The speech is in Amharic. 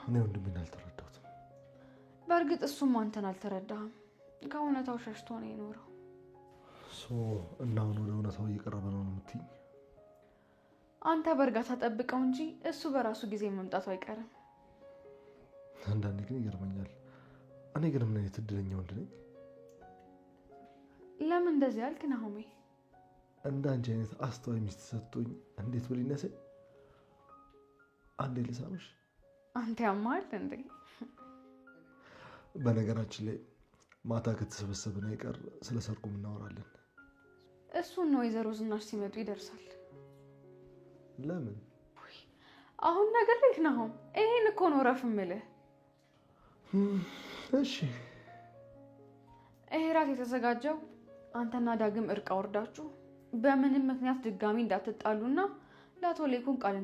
እኔ ወንድሜን አልተረዳሁትም። በእርግጥ እሱም አንተን አልተረዳህም። ከእውነታው ሸሽቶ ነው የኖረው። እና አሁን ወደ እውነታው እየቀረበ ነው የምትይኝ? አንተ በእርጋታ ጠብቀው እንጂ እሱ በራሱ ጊዜ መምጣቱ አይቀርም። አንዳንዴ ግን ይገርመኛል። እኔ ግን ምን አይነት እድለኛ ወንድ ነኝ? ለምን እንደዚህ ያልክ ናሆሜ? እንደ አንቺ አይነት አስተዋይ ሚስት ሰጥቶኝ እንዴት ብል ይነሰኝ? አንዴ ልሳምሽ። አንተ ያማል እንዴ? በነገራችን ላይ ማታ ከተሰበሰብን አይቀር ስለ ሰርጉም እናወራለን። እሱን ነው ወይዘሮ ዝናሽ ሲመጡ ይደርሳል። ለምን? አሁን ነገር ልክ ናሆም፣ ይሄን እኮ ነው ረፍ እምልህ። እሺ። ይሄ ራት የተዘጋጀው አንተና ዳግም እርቅ አውርዳችሁ በምንም ምክንያት ድጋሚ እንዳትጣሉና ለአቶ ሌኩን ቃል